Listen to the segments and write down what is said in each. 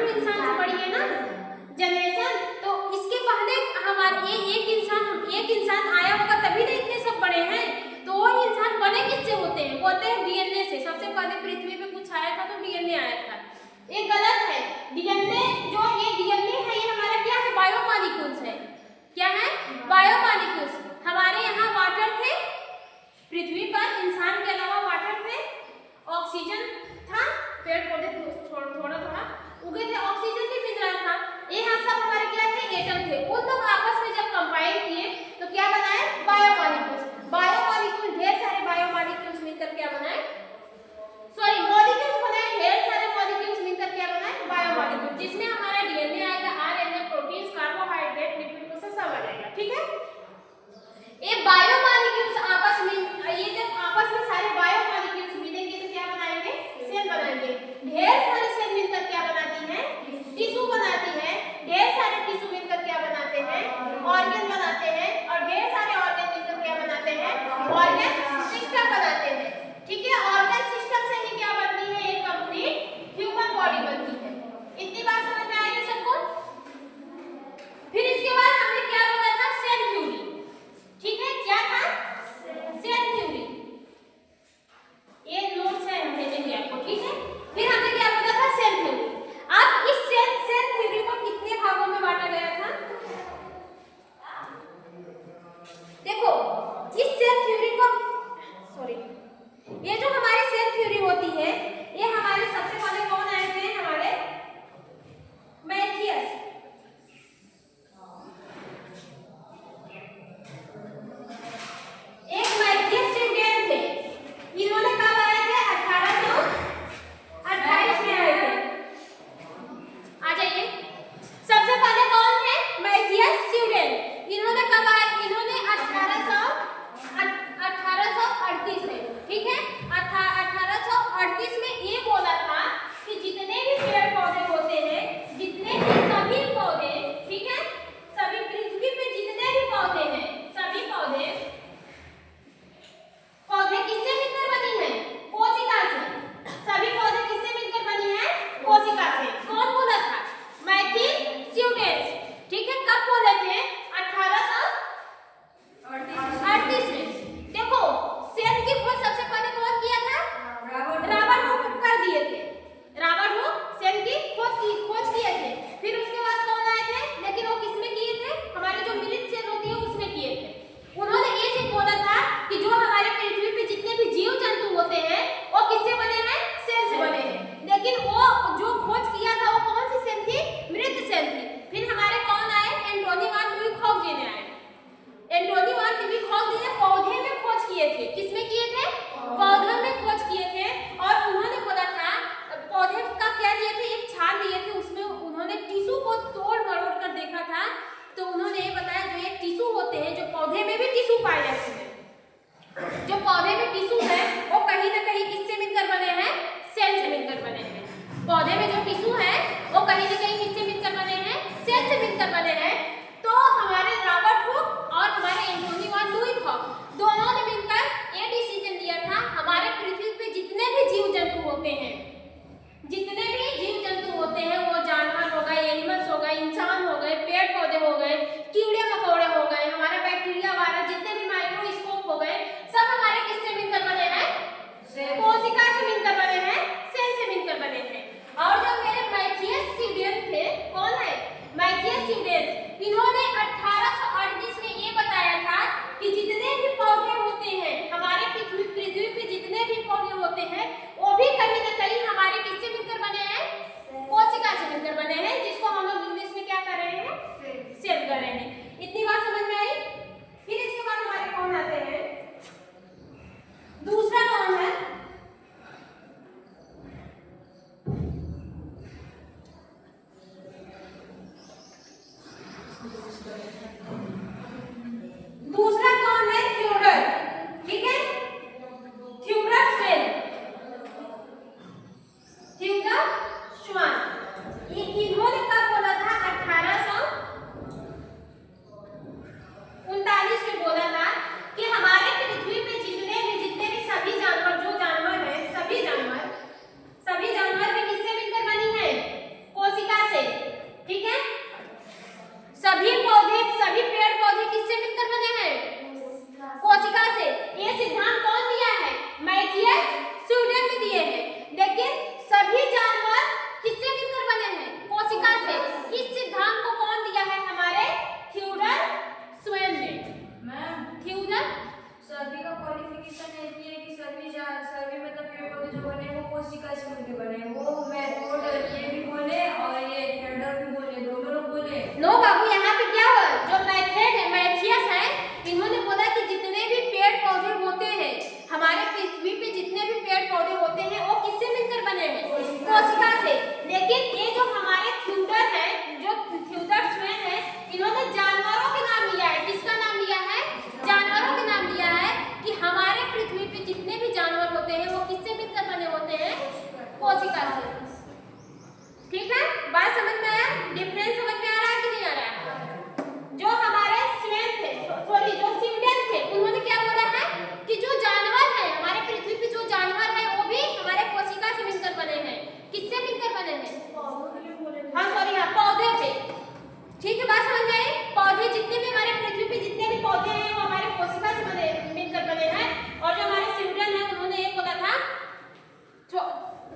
तो इंसान से बड़ी है ना जनरेशन। तो इसके पहले हमारे एक इंसान आया होगा तभी ना इतने सब बड़े हैं। तो वो इंसान बने किससे होते हैं? होते हैं डीएनए से। सबसे पहले पृथ्वी पे कुछ आया था तो डीएनए आया था। ये गलत है। डीएनए है ये हमारा क्या है? बायोमॉलिक्यूल्स है। क्या है? बायोमॉलिक्यूल्स। हमारे यहाँ वाटर थे, पृथ्वी पर इंसान के अलावा वाटर थे, ऑक्सीजन था, पेड़ पौधे थोड़ा थोड़ा उगे थे, ऑक्सीजन भी मिल रहा था। ये सब हमारे क्या थे? एटम थे। उन लोग आपस में जब कंबाइन किए तो क्या बनाए? बायोमॉलिक्यूल्स। बायोमॉलिक्यूल, ढेर सारे बायोमॉलिक्यूल्स मिलकर क्या बनाए? सॉरी, मॉलिक्यूल्स बनाए, ढेर सारे मॉलिक्यूल्स मिलकर क्या बनाए? बायोमॉलिक्यूल, जिसमें हमारा डीएनए आएगा, RNA, proteins, carbohydrate, lipid, process सब आ जाएगा। ठीक है? ये बायोमॉलिक्यूल्स आपस में, ये जब आपस में सारे बायोमॉलिक्यूल्स मिलेंगे तो क्या बनाएंगे? सेल बनाएंगे। ढेर सारे सेल मिलकर क्या बनाती हैं? टिश्यू बनाती है। ढेर सारे टिश्यू मिलकर क्या बनाते हैं? ऑर्गन बनाते हैं। और ढेर सारे ऑर्गन मिलकर क्या बनाते हैं? ऑर्गन सिस्टम बनाते हैं। ठीक है? ऑर्गन सिस्टम से ही क्या बनती है? एक कंप्लीट ह्यूमन बॉडी बनती है। इतनी बात समझ में आएगी सबको? फिर इसके बाद हमने क्या बोला था? Cell theory. ठीक है? क्या था? Cell theory. ये नोट्स है, हम भेजेंगे आपको। ठीक है? फिर हमने क्या बोला था? Cell theory. अब इस सेल थ्योरी को कितने भागों में बांटा गया था? देखो, इस सेल थ्योरी को, सॉरी, ये जो हमारी सेल थ्योरी होती है, ये हमारे सबसे पहले कौन आए थे? हमारे मैथियस। एक मैथियस स्वीडन थे। इन्होंने कब आए थे? 1828 में आए थे। आ जाइए। सबसे पहले कौन थे? Matthias Schleiden. इन्होंने कब आए? इन्होंने 1838 में। ठीक है? 1838 में ये बोला था कि जितने भी पेड़ पौधे होते हैं, जितने भी सभी पौधे, ठीक है, सभी पृथ्वी पे जितने भी पौधे हैं, सभी पौधे किससे मिलकर बनी है? कोशिका से। सभी पौधे किससे मिलकर बनी है? कोशिका से। कौन बोला था? Matthias Schleiden. ठीक है? कब बोले थे? 1838 में। देखो, सेल की खोज सबसे पहले कौन किया था? रॉबर्ट हुक कर दिए थे। रॉबर्ट हुक सेल की खोज किए थे। फिर उसके बाद कौन आए थे? लेकिन वो किसमें किए थे? हमारे जो मृत सेल होती है उसमें किए थे। उन्होंने ये सिर्फ बोला था कि जो हमारे पृथ्वी पे जितने भी जीव जंतु होते हैं वो किससे बने हैं? सेल से बने हैं। लेकिन वो जो खोज किया था वो कौन सी सेल थी? मृत सेल थी। फिर हमारे कौन आए? एंटोनी वान ल्यूइखॉक जी ने आए। एंटोनी वान ल्यूइखॉक जी ने पौधे में खोज किए थे। किसमें किए थे? पौधे में खोज किए थे। और उन्होंने बोला था, पौधे का क्या दिए थे? एक छाल दिए थे, उसमें उन्होंने टिश्यू को तोड़ मरोड़ कर देखा था। तो उन्होंने ये बताया जो एक टिश्यू होते हैं, जो पौधे में भी टिश्यू पाए जाते हैं, जो पौधे में टिश्यू है वो कहीं ना कहीं किससे मिलकर बने हैं? सेल से मिलकर बने हैं। पौधे में जो टिश्यू है वो कहीं ना कहीं किससे मिलकर बने हैं? सेल से मिलकर बने हैं। तो हमारे रॉबर्ट हुक और हमारे एंटोनी वान ल्यूइखॉक दोनों ने मिलकर ये डिसीजन लिया था, हमारे पृथ्वी पे जितने भी जीव जंतु होते हैं, जितने भी जीव जंतु होते हैं, वो जानवर हो गए, एनिमल्स हो गए, इंसान हो गए, पेड़ पौधे हो गए, कीड़े मकोड़े हो गए, हमारे बैक्टीरिया वायरस, जितने भी माइक्रोस्कोप हो गए, सब हमारे किससे मिलकर बने हैं? कोशिका से मिलकर बने हैं, सेल से मिलकर बने हैं। और जो मेरे मैथियस स्वीडन थे, कौन है? Matthias Schleiden. इन्होंने 1838 में ये बताया था कि जितने भी पौधे होते हैं, हमारे पृथ्वी पे जितने भी पौधे होते हैं, वो भी कहीं ना कहीं हमारे किससे मिलकर बने हैं? कोशिका से मिलकर बने हैं, जिसको हम लोग इंग्लिश में क्या कर रहे हैं? सेल कर रहे हैं। इतनी बात समझ में आई? फिर इसके बाद हमारे कौन आते हैं? दूसरा कौन है? दूसरा कौन है? थ्योडर। ठीक है? थ्योडर सेल, थ्योडर श्वान। इन्होंने कब बोला था? 1839 में बोला था कि हमारे पृथ्वी पे जितने भी सभी जानवर, जो जानवर है, सभी जानवर भी किससे मिलकर बनी है? कोशिका नो बाबू, यहाँ पे क्या हुआ, जो मैथेड है, मैथियस है, इन्होंने बोला कि जितने भी पेड़ पौधे होते हैं, हमारे पृथ्वी पे जितने भी पेड़ पौधे होते हैं वो किससे मिलकर बने हैं, कोशिका से। लेकिन ये जो हमारे थ्यूडर है, जो थ्यूडर स्वेन है, इन्होंने जानवरों के नाम लिया है। किसका नाम लिया है, जानवरों के नाम लिया है कि हमारे पृथ्वी पे जितने भी जानवर होते हैं वो किससे मिलकर बने होते हैं, कोशिका से। ठीक है, बात समझ में आया, डिफरेंस समझ में आ रहा है कि नहीं आ रहा है। जो हमारे स्वेन थे, सॉरी जो स्वीडन थे, उन्होंने क्या बोला है कि जो जानवर है, हमारे पृथ्वी पे जो जानवर है वो भी हमारे कोशिका से मिलकर बने हैं। किससे मिलकर बने हैं, हाँ सॉरी, हाँ पौधे पे। ठीक है, बात समझ में आई। पौधे जितने भी हमारे पृथ्वी पे जितने भी पौधे हैं वो हमारे कोशिका से बने, मिलकर बने हैं। और जो हमारे स्वीडन है उन्होंने ये बोला था,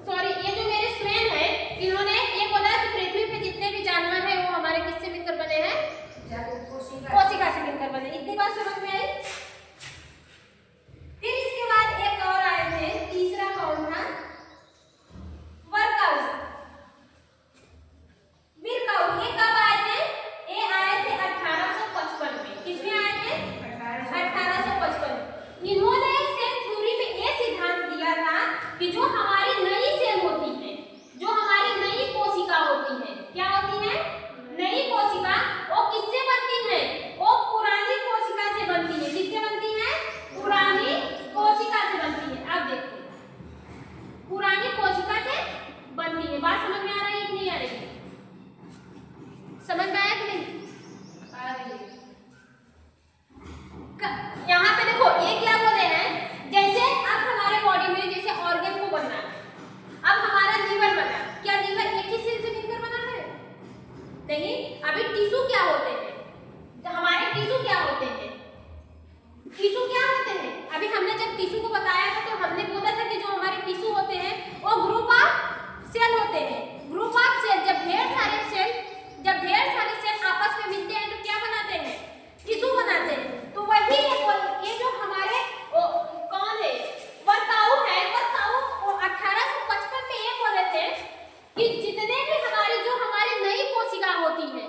सॉरी ये जो मेरे स्वेन है, इन्होंने ये बोला कि पृथ्वी पे जितने भी जानवर हैं वो हमारे किससे मिलकर बने हैं, कोशिका से मिलकर बने। इतनी बात समझ में आई। फिर इसके बाद एक और आए थे, तीसरा कौन था, वर्कआउट, विर्कआउट। ये कब आए थे, ये आए थे 1855 में। किसमें आए थे, 1855। इन्होंने सेल थ्योरी में ये सिद्धांत दिया था कि जो हमारी नई सेल होती है, जो हमारी नई कोशिका होती है, क्या होती है, नई कोशिका, वो किससे बनती है, वो पुरानी कोशिका से बनती है। किससे बनती है, पुरानी कोशिका से बनती है। अब देखो, पुरानी कोशिका से बनती है। बात समझ में आ रही है कि नहीं आ रही है, समझ में आया कि नहीं आ रही है। यहाँ पे देखो ये क्या बोले हैं, जैसे अब हमारे बॉडी में जैसे ऑर्गन को बनना है, अब हमारा लीवर बना, क्या लीवर एक ही सेल से मिलकर बना है, नहीं। अभी टिश्यू क्या होते हैं, तो हमारे टिश्यू क्या होते हैं, टिश्यू क्या होते हैं। अभी हमने जब टिश्यू को बताया था तो हमने बोला था कि जो हमारे टिश्यू होते हैं वो ग्रुप ऑफ सेल होते हैं। ग्रुप ऑफ सेल, जब ढेर सारे सेल आपस में मिलते हैं तो क्या बनाते हैं, टिश्यू बनाते हैं। तो वही ये जो हमारे कौन है, वर्कआउट है, वर्कआउट 1855 में ये बोले थे कि जितने भी जो हमारी नई कोशिका होती है,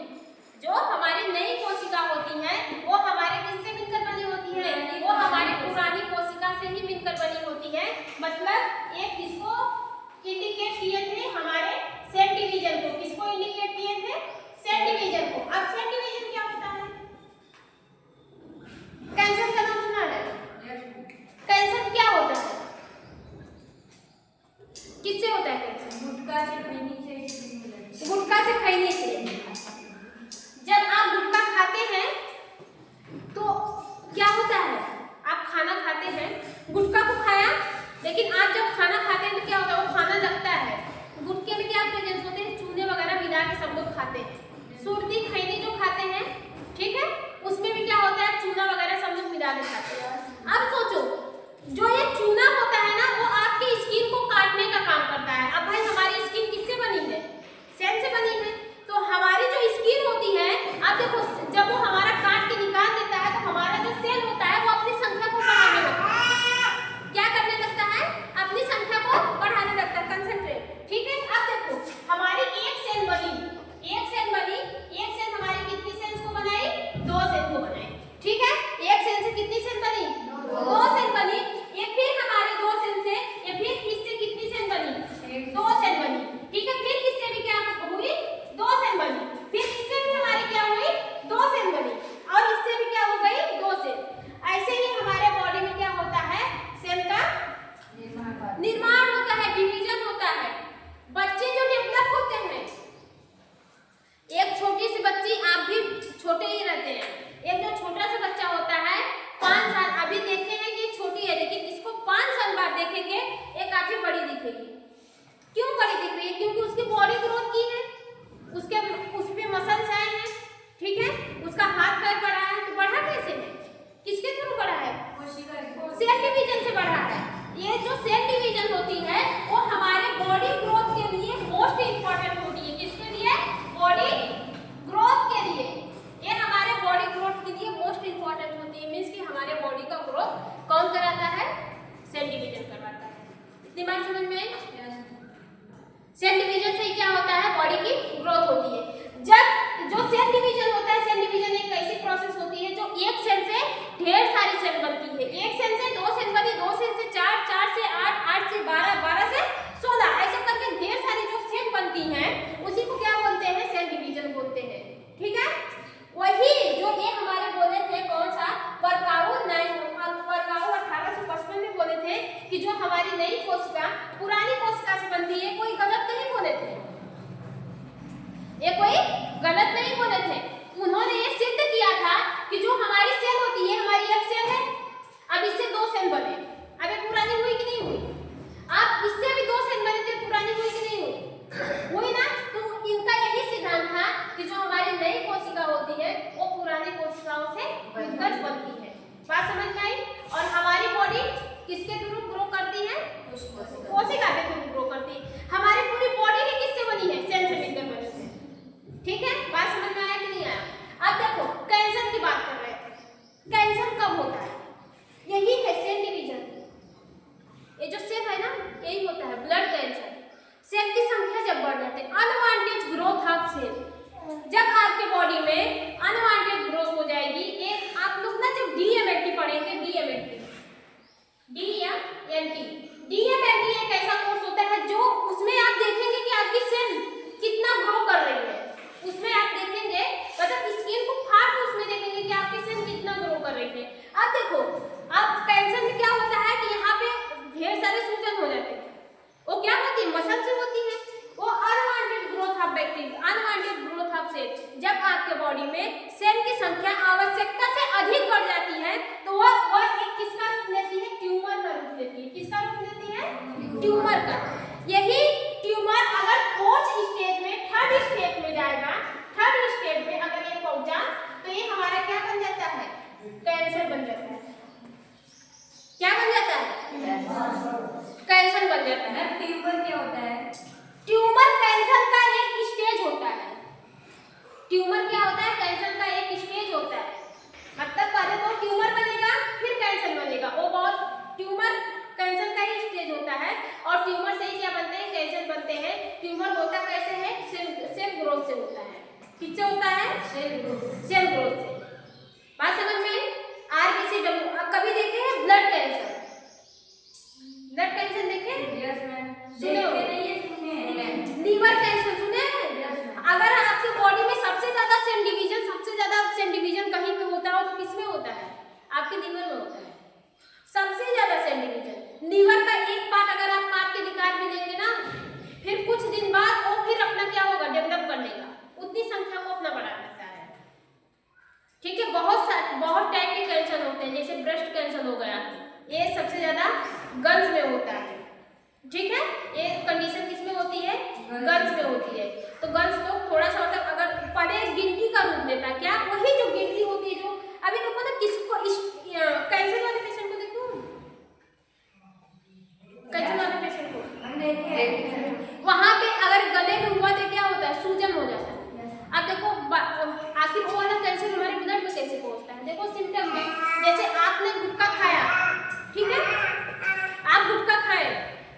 जो हमारी नई कोशिका होती है वो हमारे किससे मिलकर बनी होती है, वो हमारी पुरानी कोशिका से ही मिलकर बनी होती है। मतलब एक किसको इंडिकेट किए थे, हमारे सेल डिवीजन को। किसको इंडिकेट किए थे, सेल डिवीजन को। अब सेल डिवीजन क्या होता है, कैंसर का नाम सुना है, कैंसर क्या होता है, किससे होता है कैंसर, गुटखा से खैनी से। जब आप गुटखा खाते हैं तो क्या होता है, आप खाना खाते हैं, गुटखा को खाया, लेकिन आप जब खाना खाते हैं तो क्या होता है, वो खाना लगता है। गुटखे में क्या प्रेजेंस होते हैं, चूने वगैरह मिला के सब लोग खाते हैं। सुरती खैनी जो खाते हैं, ठीक है, उसमें भी क्या होता है, चूना वगैरह सब लोग मिला के खाते हैं। अब सोचो, जो ये चूना होता है ना, वो आपकी स्किन को काटने का काम करता है। अब भाई हमारी स्किन किससे बनी है, सेल से बनी है। तो हमारी जो स्किन होती है, आप देखो, जब वो हमारा काट के निकाल देता है तो हमारा जो सेल होता है वो अपनी संख्या को बढ़ाने लगता है। क्या करने लगता है, अपनी संख्या को बढ़ाने लगता है, कंसंट्रेट। ठीक है, अब देखो हमारी एक सेल बनी, एक सेल हमारी कितनी सेल्स को बनाई, 2 सेल को बनाई। ठीक है, एक सेल से कितनी सेल बनी, 2 सेल बनी। ये फिर हमारे 2 सेल से, ये फिर इससे कितनी सेल बनी, 2 सेल बनी। ठीक है, फिर इससे भी क्या हुई, 2 सेल बनी। फिर इससे भी हमारी क्या हुई, 2 सेल बनी, और इससे भी क्या हो गई, 2 सेल। ऐसे ही हमारे बॉडी में क्या होता है, सेल का निर्माण होता है, डिवीजन होता है। बच्चे जो डेवलप होते हैं, एक छोटी सी बच्ची, आप भी छोटे ही रहते हैं, एक जो छोटा सा बच्चा होता है 5 साल, अभी देखते हैं कि छोटी है, लेकिन इसको 5 साल बाद देखेंगे ये काफी बड़ी दिखेगी। क्यों बड़ी दिख रही है, क्योंकि उसकी बॉडी ग्रोथ की है, उसपे मसल्स आए हैं। ठीक है, उसका हाथ पैर बढ़ा है, तो बढ़ा कैसे है, किसके थ्रू बढ़ा है, सेल डिवीजन से बढ़ा है। ये जो सेल डिवीजन होती है वो हमारे बॉडी ग्रोथ के लिए मोस्ट इंपॉर्टेंट होती है। किसके लिए, बॉडी ग्रोथ के लिए। ये हमारे बॉडी ग्रोथ के लिए मोस्ट इंपॉर्टेंट होती है। मींस कि हमारे बॉडी का ग्रोथ कौन कराता है, सेल डिवीजन करवाता है। इतनी बात समझ में आई। सेल डिवीजन से क्या होता है, बॉडी की ग्रोथ होती है। जब जो सेल ये कोई गलत नहीं बोले थे। उन्होंने ये सिद्ध किया था कि जो हमारी सेल होती है, हमारी एक सेल है, अब इससे दो सेल बने, अब ये पुरानी हुई कि नहीं हुई? अब इससे भी दो सेल बने थे, पुरानी हुई कि नहीं हुई? हुई ना। तो इनका यही सिद्धांत था कि जो हमारी नई कोशिका होती है वो पुरानी कोशिकाओं से मिलकर बनती है। बात समझ में आई? और हमारी बॉडी किसके थ्रू ग्रो करती है? कोशिका के थ्रू ग्रो करती है। हमारी पूरी बॉडी ही किससे बनी है? सेल से मिलकर बनी है। ठीक है, बात समझ में आया कि नहीं आया? अब देखो कैंसर की बात कर रहे थे। कैंसर कब होता है? यही है सेल डिवीजन। ये जो सेल है ना, यही होता है ब्लड कैंसर। सेल की संख्या जब बढ़ जाती है, अनवांटेड ग्रोथ ऑफ सेल, जब आपके बॉडी में अनवांटेड ग्रोथ हो जाएगी। एक आप लोग ना जब डीएमएलटी पढ़ेंगे, डीएमएलटी एक ऐसा कोर्स होता है जो उसमें आप देखेंगे कि आपकी सेल कितना ग्रो कर रही है। उसमें आप देखेंगे, मतलब स्किन को फाड़ के उसमें देखेंगे कि आपकी सेल कितना ग्रो कर रही है। अब देखो, अब कैंसर में क्या होता है कि यहाँ पे ढेर सारे सूजन हो जाते हैं। वो क्या होती है? मसल से होती है। वो unwanted growth of bacteria, unwanted growth of cell. जब आपके बॉडी में सेल की संख्या आवश्यकता से अधिक बढ़ जाती है तो वह एक किसका रूप लेती है? ट्यूमर का रूप लेती है। किसका रूप लेती है? ट्यूमर का। यही ट्यूमर अगर फोर्थ स्टेज में, थर्ड स्टेज में जाएगा, थर्ड स्टेज में अगर ये पहुंचा तो ये हमारा क्या बन जाता है? कैंसर बन जाता है। क्या बन जाता है? कैंसर बन जाता है। ट्यूमर क्या होता है? ट्यूमर कैंसर का एक स्टेज होता है। ट्यूमर क्या होता है? कैंसर का एक स्टेज होता है। मतलब पहले तो ट्यूमर बनेगा, फिर कैंसर बनेगा। वो बहुत ट्यूमर कैंसर का ही स्टेज होता है। और ट्यूमर से ही क्या बनते हैं? कैंसर बनते हैं। ट्यूमर होता कैसे है? सेल ग्रोथ से होता है। किससे होता है? सेल ग्रोथ से। बात समझ में? RBCW कभी देखे हैं? ब्लड कैंसर, ब्लड कैंसर देखे? Yes ma'am. सुने हो? सुने। लीवर कैंसर सुने हैं? अगर आपके बॉडी में सबसे ज्यादा सेल डिवीजन कहीं पे होता हो तो किसमें होता है? आपके लीवर में होता है सबसे ज्यादा सेल डिवीजन। लीवर का एक पार्ट अगर आप काट के निकाल भी लेंगे ना, फिर कुछ दिन बाद वो फिर अपना क्या होगा? डेवलप कर लेगा, उतनी संख्या को अपना बढ़ा लेता है। ठीक है, बहुत टाइप के कैंसर होते हैं। जैसे ब्रेस्ट कैंसर हो गया, ये सबसे ज्यादा गंज में होता है। ठीक है, ये कंडीशन किसमें होती है? गंज में होती है। तो गंज को थोड़ा सा मतलब अगर पड़े गिनती का रूप लेता है। क्या? वही जो गिनती होती है जो अभी देखो ना, किसको कैंसर वाले पेशेंट को देखो, कैंसर वाले पेशेंट को हम देखे वहां पे अगर गले में हुआ तो क्या होता है? सूजन हो जाता है। अब देखो आखिर वो वाला कैंसर हमारे ब्लड में कैसे पहुंचता है? देखो सिम्टम में, जैसे आपने गुटखा खाया, ठीक है, आप गुटखा खाए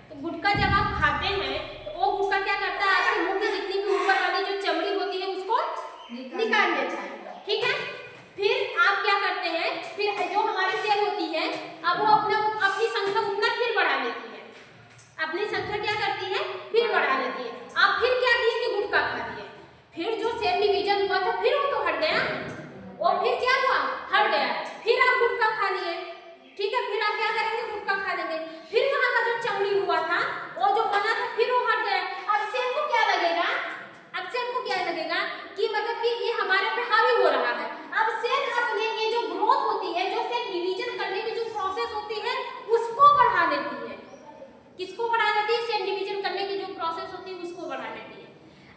तो गुटखा जब आप खाते हैं तो वो गुटखा क्या करता है? आपके मुंह की जितनी भी ऊपर वाली जो चमड़ी होती है उसको निकाल देता है। ठीक है, फिर आप क्या करते हैं? फिर जो हमारी सेल होती है अब वो अपनी संख्या उतना फिर बढ़ा लेती है। अपनी संख्या क्या करती है? फिर बढ़ा लेती है। आप फिर क्या किए कि गुटखा खा लिए, फिर जो सेल डिवीजन हुआ था फिर वो तो हट गया, वो फिर क्या हुआ? हट गया। फिर आप गुटखा खा लिए, ठीक है, फिर आप क्या करेंगे? गुटखा खा लेंगे, फिर वहां का जो चमड़ी हुआ था वो जो बना था फिर वो हट गया। अब सेल को क्या लगेगा? कि मतलब कि ये हमारे पे हावी हो रहा है। अब सेल अपने ये जो ग्रोथ होती है, जो सेल डिवीजन करने की जो प्रोसेस होती है उसको बढ़ा देती है। किसको बढ़ा देती है? सेल डिवीजन करने की जो प्रोसेस होती है उसको बढ़ा देती है।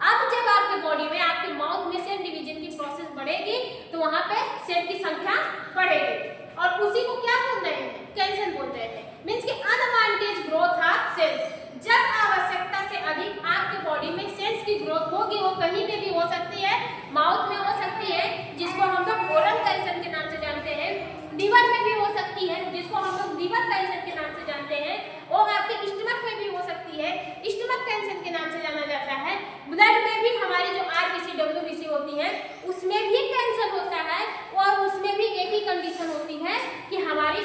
अब जब आपके बॉडी में, आपके माउथ में सेल डिवीजन की प्रोसेस बढ़ेगी तो वहां पे सेल की संख्या बढ़ेगी और उसी को क्या बोल रहे हैं? कैंसर बोल रहे हैं। मींस कि अनवांटेज ग्रोथ ऑफ सेल्स। जब आवश्यकता से अधिक आपके बॉडी में सेल्स की ग्रोथ होगी, वो कहीं पे भी हो सकती है, माउथ में हो सकती है जिसको हम लोग ओरल कैंसर के नाम से जानते हैं, लीवर में भी हो सकती है जिसको हम लोग लीवर कैंसर के नाम से जानते हैं, और आपके स्टमक में भी हो सकती है, स्टमक कैंसर के नाम से जाना जाता है। ब्लड में भी हमारी जो RBC WBC होती है उसमें भी कैंसर होता है और उसमें भी एक ही कंडीशन होती है कि हमारी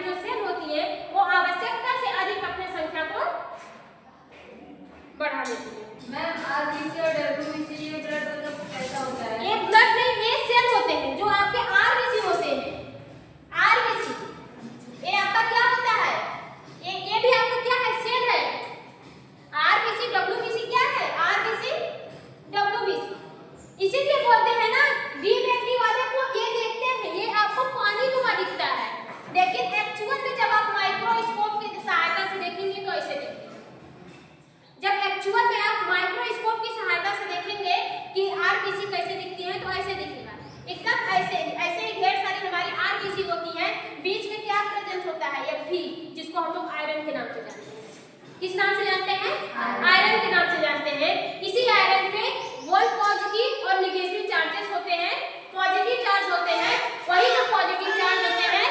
जो सेल होती है वो आवश्यकता से अधिक अपने संख्या को बढ़ा देती है। मैम RBC और WBC ये ब्लड मतलब कैसा होता है? ये ब्लड नहीं, ये सेल होते हैं जो आपके RBC होते हैं। RBC ये आपका क्या होता है? ये भी आपका क्या है? सेल है। RBC WBC क्या है? RBC WBC माइक्रोस्कोप की सहायता से देखेंगे तो ऐसे दिखते हैं। जब एक्चुअल में आप माइक्रोस्कोप की सहायता से देखेंगे कि आरबीसी कैसे दिखती है तो ऐसे दिखेगा, एकदम ऐसे ही ढेर सारी हमारी आरबीसी होती है। बीच में क्या प्रेजेंस होता है, Fe, जिसको हम लोग आयरन के नाम से जानते हैं। किस नाम से जानते हैं? आयरन के नाम से जानते हैं। इसी आयरन पे बोथ पॉजिटिव और नेगेटिव चार्जेस होते हैं। पॉजिटिव चार्ज होते हैं, वही जो पॉजिटिव चार्ज होते हैं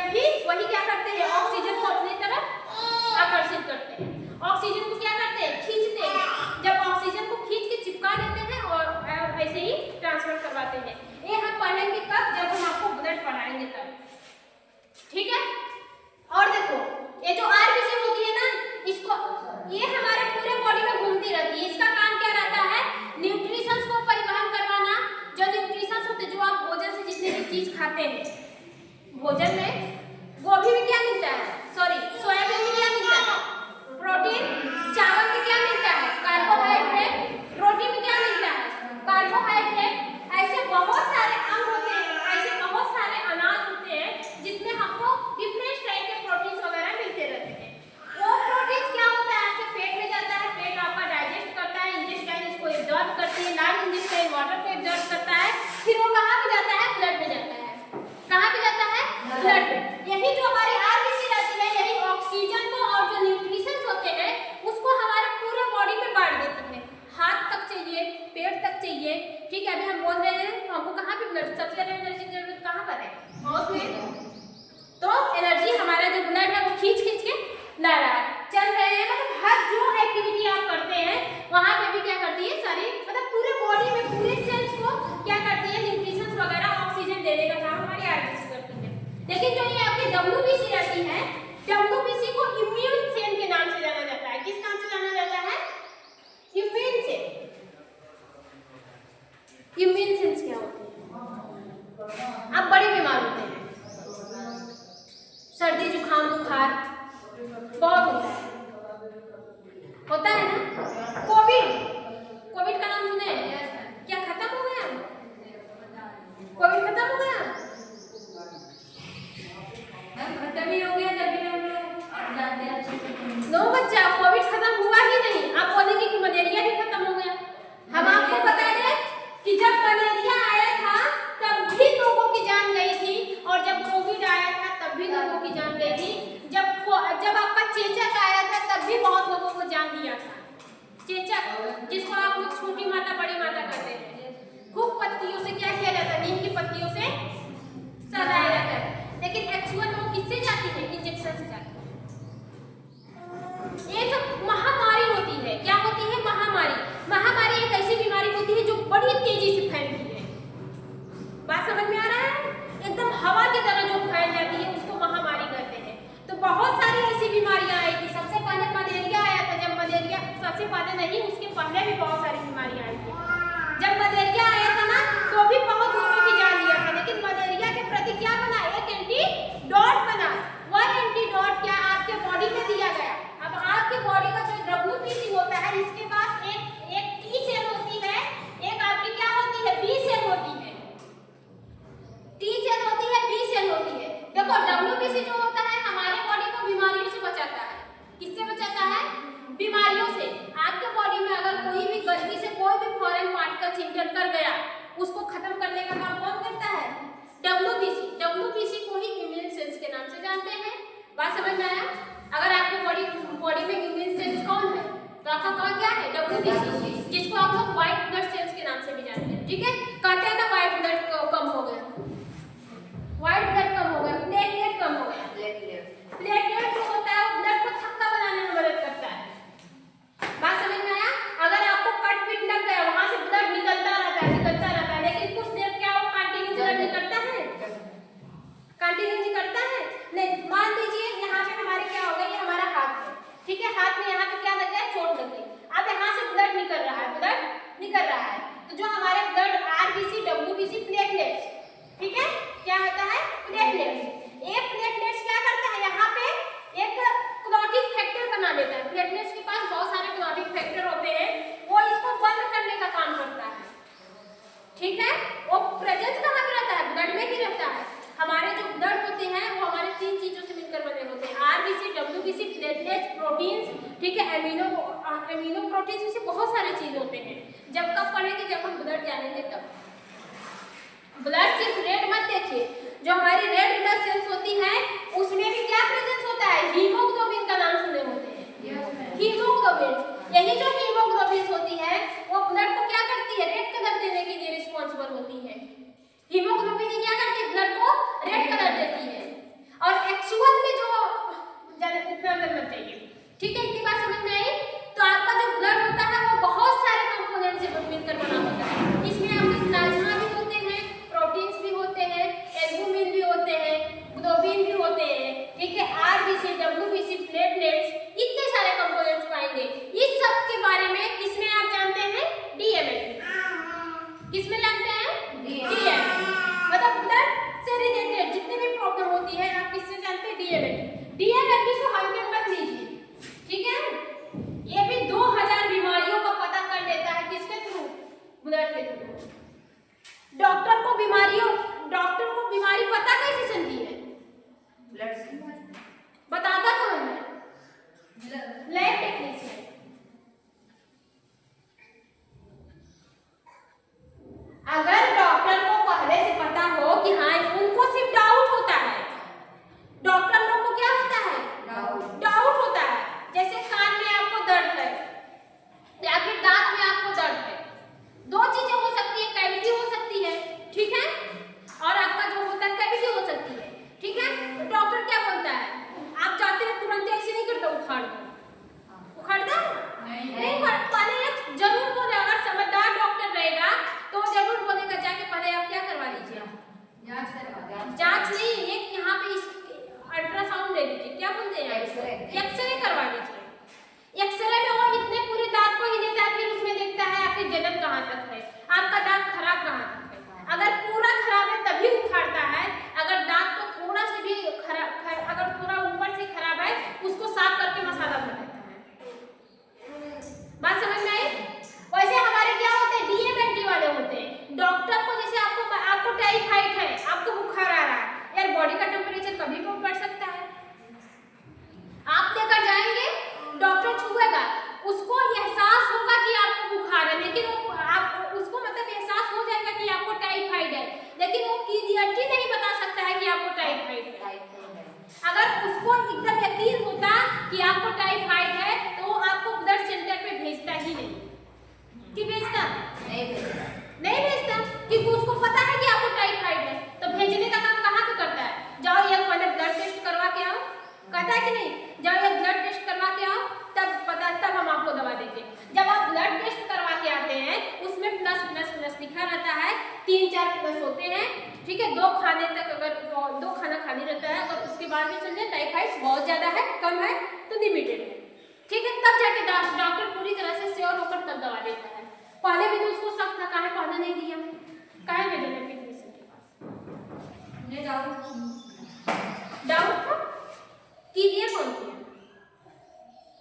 Fe, वही क्या करते हैं, ऑक्सीजन को अपनी तरफ आकर्षित करते हैं। ऑक्सीजन को क्या करते हैं, खींचते हैं। जब ऑक्सीजन को खींच के चिपका देते हैं और ऐसे ही ट्रांसफर करवाते हैं। ये हम पढ़ेंगे कब, जब हम आपको ब्लड पढ़ाएंगे तब, ठीक है। और देखो ये जो आरबीसी होती है ना, इसको ये हमारे पूरे बॉडी में घूमती रहती है। इसका काम क्या रहता है, न्यूट्रिशंस को परिवहन करवाना। जो न्यूट्रिशंस होते हैं, जो आप भोजन से जितने भी चीज खाते हैं, भोजन में गोभी में क्या मिलता है, सॉरी सोयाबीन में क्या मिलता है, प्रोटीन। चावल में क्या मिलता है, कार्बोहाइड्रेट। रोटी में क्या मिलता है, कार्बोहाइड्रेट। ऐसे बहुत सारे अंग होते हैं, ऐसे बहुत सारे अनाज होते हैं जिसमें हमको डिफरेंट टाइप के प्रोटीन्स वगैरह मिलते रहते हैं। वो प्रोटीन्स क्या होता है, आपके पेट में जाता है, पेट आपका डाइजेस्ट करता है, इंटेस्टाइन इसको एब्जॉर्ब करती है, लार्ज इंटेस्टाइन वाटर को एब्जॉर्ब करता है, फिर वो कहाँ पे जाता है, ब्लड में जाता है। कहाँ पे जाता है, ब्लड में। यही जो हमारी आरबीसी रहती है, यही ऑक्सीजन को और जो न्यूट्रिशंस होते हैं उसको हमारे पूरे बॉडी में बांट देती है। हाथ तक चाहिए, पेट तक चाहिए, ठीक है। अभी हम बोल रहे हैं तो हमको कहाँ पे ब्लड, सबसे ज्यादा एनर्जी की जरूरत कहाँ पर है, माउथ में। तो एनर्जी हमारा जो ब्लड है वो खींच खींच के ला रहा है, चल रहे हैं। मतलब हर जो एक्टिविटी आप करते हैं वहां पे भी क्या करती है, सारी मतलब पूरे बॉडी में पूरे सेल्स को क्या करती है, न्यूट्रिशंस वगैरह ऑक्सीजन देने का काम हमारी आरबीसी करती है। लेकिन जो ये आपकी डब्ल्यूबीसी रहती है, डब्ल्यूबीसी को इम्यून सेल के नाम से जाना जाता है। किस नाम से जाना जाता है, इम्यून सेल। इम्यून सेल्स क्या होते हैं, आप बड़े बीमार होते हैं, सर्दी जुकाम बुखार बहुत होता है ना। कोविड का नाम सुने, क्या खत्म हो गया, कोविड खत्म हो गया, खत्म ही हो गया, तभी हम लोग जानते हैं अच्छे से। नो बच्चा, कोविड खत्म हुआ ही नहीं। आप बोलेंगे कि मलेरिया भी खत्म हो गया। हम आपको बता दें कि जब मलेरिया आया था तब भी लोगों की जान गई थी, और जब कोविड आया था तब भी लोगों की जान गई थी। जब आपका चेचक आया था तब भी बहुत लोगों को जान दिया था। चेचक, जिसको आप लोग छोटी माता बड़ी माता कहते हैं, खूब पत्तियों से क्या किया जाता है, नीम की पत्तियों से सजाया जाता है। लेकिन एक्चुअल वो किससे जाती है, इंजेक्शन से जाती है। ये सब महामारी होती है। क्या होती है, महामारी। महामारी एक ऐसी बीमारी होती है जो बड़ी तेजी से फैलती है। बात समझ में आ रहा है, एकदम हवा की तरह जो फैल जाती है उसको महामारी कहते हैं। तो बहुत सारी ऐसी बीमारियां आई थी। सबसे पहले मलेरिया आया था। जब मलेरिया, सबसे पहले नहीं, उसके पहले भी बहुत सारी बीमारियां आई थी। जब मलेरिया आया था ना तो भी बहुत लोगों की जान लिया था, लेकिन मलेरिया के प्रति क्या बना, एक एंटीडोट बना। वह एंटीडोट क्या आपके बॉडी में दिया गया। अब आपके बॉडी का जो डब्ल्यूबीसी होता है, इसके पास एक टी सेल होती है, एक आपकी क्या होती है, बी सेल होती है। टी सेल होती है, बी सेल होती है। देखो डब्ल्यूबीसी जो होता है हमारे बॉडी को बीमारियों से बचाता है। किससे बचाता है, बीमारियों से। आपके बॉडी में अगर कोई भी गलती से कोई भी फॉरेन पार्टिकल इंटर कर गया, उसको खत्म करने का काम कौन करता है, डब्ल्यूबीसी। डब्ल्यूबीसी को ही इम्यून सेल्स के नाम से जानते हैं। बात समझ में आया। अगर आपके बॉडी में इम्यून सेल्स कौन है, तो आपका कौन क्या है, डब्ल्यूबीसी, जिसको आप लोग व्हाइट ब्लड सेल्स के नाम से भी जानते हैं। ठीक है, कहते हैं ना व्हाइट ब्लड कम हो गया, व्हाइट ब्लड कम हो गया, प्लेटलेट कम हो गया। प्लेटलेट जो होता है वो ब्लड को थक्का बनाने में मदद करता है। बात समझ में आया। अगर आपको कट पिट लग गया, वहां से ब्लड निकलता रहता है, लेकिन कुछ देर क्या वो कंटिन्यू ब्लड निकलता है, कंटिन्यू निकलता है नहीं। मान लीजिए यहाँ पे हमारे क्या हो गया, ये हमारा हाथ है, ठीक है, हाथ में यहाँ पे क्या लग गया, चोट लग गई। अब यहाँ से ब्लड निकल रहा है, ब्लड निकल रहा है, तो जो हमारे ब्लड आरबीसी, डब्ल्यूबीसी, प्लेटलेट्स, ठीक है, क्या होता है, प्लेटलेट्स। एक प्लेटलेट्स क्या करता है, यहाँ पे एक क्लॉटिंग फैक्टर बना देता है। प्लेटलेट्स के पास बहुत सारे क्लॉटिंग फैक्टर होते हैं, वो इसको बंद करने का काम करता है। ठीक है, वो प्रेजेंस कहाँ पे रहता है, ब्लड में ही रहता है। हमारे जो ब्लड होते हैं वो हमारे तीन चीजों से मिलकर बने होते हैं, आरबीसी, जानेंगे तब। ब्लड सिर्फ रेड मत देखिए, जो हमारी रेड ब्लड सेल्स होती है उसमें भी क्या प्रेजेंस होता है, हीमोग्लोबिन का नाम सुने होते हैं, हीमोग्लोबिन। यही जो हीमोग्लोबिन होती है वो ब्लड को क्या करती है, रेड कलर देने के लिए रिस्पॉन्सिबल होती है। हीमोग्लोबिन क्या करती है, ब्लड को रेड कलर देती है। और एक्चुअल में जो उतना करना चाहिए, ठीक है, इतनी बात समझ में आई। तो आपका जो ब्लड होता है वो बहुत सारे कंपोनेंट से मिलकर बना होता है। इसमें आपके प्लाज्मा भी होते हैं, प्रोटीन्स भी होते हैं, एल्बुमिन भी होते हैं, ग्लोबिन भी होते हैं, ठीक है, आरबीसी, डब्ल्यूबीसी, प्लेटलेट्स, इतने सारे कंपोनेंट्स पाएंगे। इस सब के बारे में किसमें आप जानते हैं, डीएमएल। किसमें जानते हैं, डीएमएल। मतलब ब्लड से रिलेटेड जितने भी प्रॉब्लम होती है आप किससे जानते हैं, डीएमएल। डीएमएल को हल्के मत लीजिए, ठीक है। ये भी 2000 बीमारियों का पता कर लेता है, किसके थ्रू, ब्लड के थ्रू। डॉक्टर को बीमारी पता कैसे चलती है, ब्लड से बताता कौन है, लैब टेक्नीशियन। अगर डॉक्टर को पहले से पता हो कि हाँ, उनको सिर्फ डाउट होता है, डॉक्टर लोग को क्या होता है, डाउट होता है। जैसे कान में आपको दर्द है या फिर दांत में आपको दर्द है, दो चीजें हो सकती है, कैविटी हो सकती है, ठीक है, और आपका जो होता है कैविटी हो सकती है, ठीक है। तो डॉक्टर क्या बोलता है, आप जाते हैं तुरंत ऐसे नहीं करता, उखाड़ता नहीं, पहले एक जरूर बोले, अगर समझदार डॉक्टर रहेगा तो जरूर बोलेगा जाके पहले आप क्या करवा लीजिए, जांच करवा, जांच नहीं, एक यहाँ पे अल्ट्रासाउंड ले लीजिए, क्या बोलते हैं, एक्सरे करवा लीजिए। एक्सरे में वो इतने पूरे दांत को ही लेता है, फिर उसमें देखता है आपकी जलन कहाँ तक है, आपका दांत खराब कहाँ तक है। अगर पूरा खराब है तभी उखाड़ता है, अगर दांत को थोड़ा से भी अगर थोड़ा ऊपर से खराब है उसको साफ करके मसाला भर देता है। बात समझ में आई। वैसे हमारे क्या होते हैं, डीएमएल वाले होते हैं। डॉक्टर को जैसे आपको टाइफाइड है, आपको बुखार आ रहा है, यार बॉडी का टेम्परेचर कभी भी बढ़ सकता है, आप लेकर जाएंगे, डॉक्टर छुएगा, उसको एहसास होगा कि आपको बुखार है, लेकिन आप उसको मतलब एहसास हो जाएगा कि आपको टाइफाइड है, लेकिन वो क्लियरली नहीं बता सकता है कि आपको टाइफाइड है। अगर उसको एकदम यकीन होता कि आपको टाइफाइड है तो वो आपको ब्लड सेंटर पे भेजता ही नहीं। कि भेजता? नहीं भेजता, क्योंकि उसको पता है कि आपको टाइफाइड है। तो भेजने का काम कहाँ पे करता है, जाओ एक पहले ब्लड टेस्ट करवा के आओ, कहता है कि नहीं, जाओ एक ब्लड टेस्ट करवा के आओ, तब हम आपको दवा देंगे। जब आप ब्लड टेस्ट करवा के आते हैं उसमें प्लस प्लस प्लस लिखा रहता है, 3-4 प्लस होते हैं, ठीक है। 2 खाने तक, अगर 2 खाना खाली रहता है, अगर उसके बाद भी समझे टाइफाइड बहुत ज्यादा है, कम है तो लिमिटेड है, ठीक है, तब जाके डॉक्टर पूरी तरह से श्योर होकर तब दवा देता है। पहले भी तो उसको शक था, काहे पहले नहीं दिया, काहे भेजा टेक्नीशियन के पास, मुझे डाउट था कि ये कौन किया,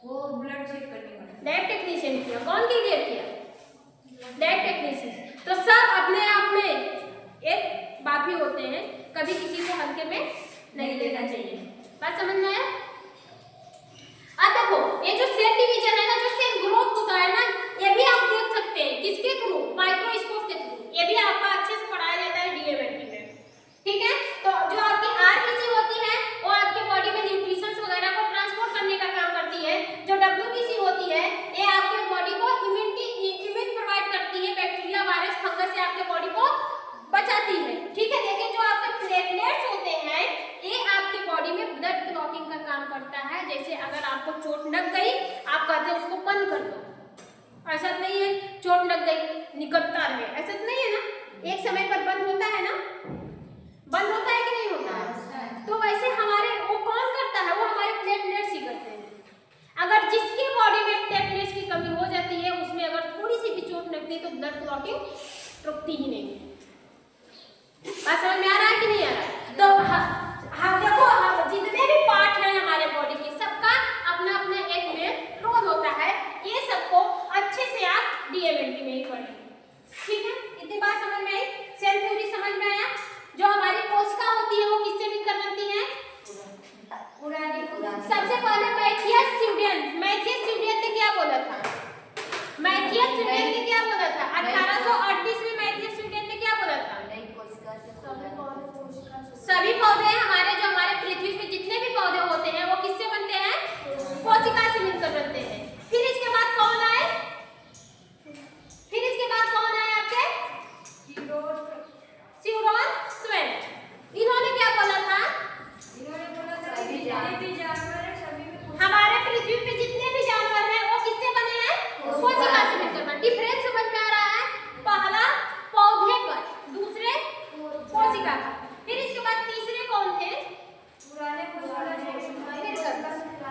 वो ब्लड चेक करने वाला लैब टेक्नीशियन किया। कौन क्लियर किया, लैब टेक्नीशियन। तो सब अपने आप में एक बात भी होते हैं, कभी किसी को हल्के में नहीं लेना चाहिए। बात समझ में आया। अब देखो ये जो सेल डिवीजन है ना, जो सेल ग्रोथ होता है ना, ये भी आप देख सकते हैं किसके थ्रू, माइक्रोस्कोप के थ्रू। ये भी आपका अच्छे से पढ़ाया जाता है डीएमएल में, ठीक है। तो जो आपकी आरबीसी होती है वो आपके बॉडी में न्यूट्रिशंस वगैरह को ट्रांसपोर्ट करने का काम करती है। जो डब्ल्यूबीसी होती है ये आपके बॉडी को इम्यून प्रोवाइड करती है, बैक्टीरिया, वायरस, फंगस से आपके बॉडी को बचाती है, ठीक है। लेकिन जो आपके प्लेटलेट्स होते हैं ये आपके बॉडी में ब्लड क्लॉटिंग का काम करता है। जैसे अगर आपको चोट लग गई, आप कहते हैं उसको बंद कर दो, ऐसा नहीं है, चोट लग गई निकलता रहे, ऐसा नहीं है ना, एक समय पर बंद होता है ना, बंद होता है कि नहीं होता है। तो वैसे हमारे वो कौन करता है, वो हमारे प्लेटलेट्स ही करते हैं। अगर जिसकी बॉडी में प्लेटलेट्स की कमी हो जाती है, उसमें अगर थोड़ी सी भी चोट लगती है तो ब्लड क्लॉटिंग रुकती ही नहीं है। बात समझ में आ रहा है कि नहीं आ रहा है। तो देखो जितने भी पार्ट हैं हमारे बॉडी के, सबका अपना अपना एक में रोल होता है। ये सबको अच्छे से आप डीएमएल में ही पढ़ेंगे, ठीक है, इतनी बात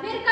फिर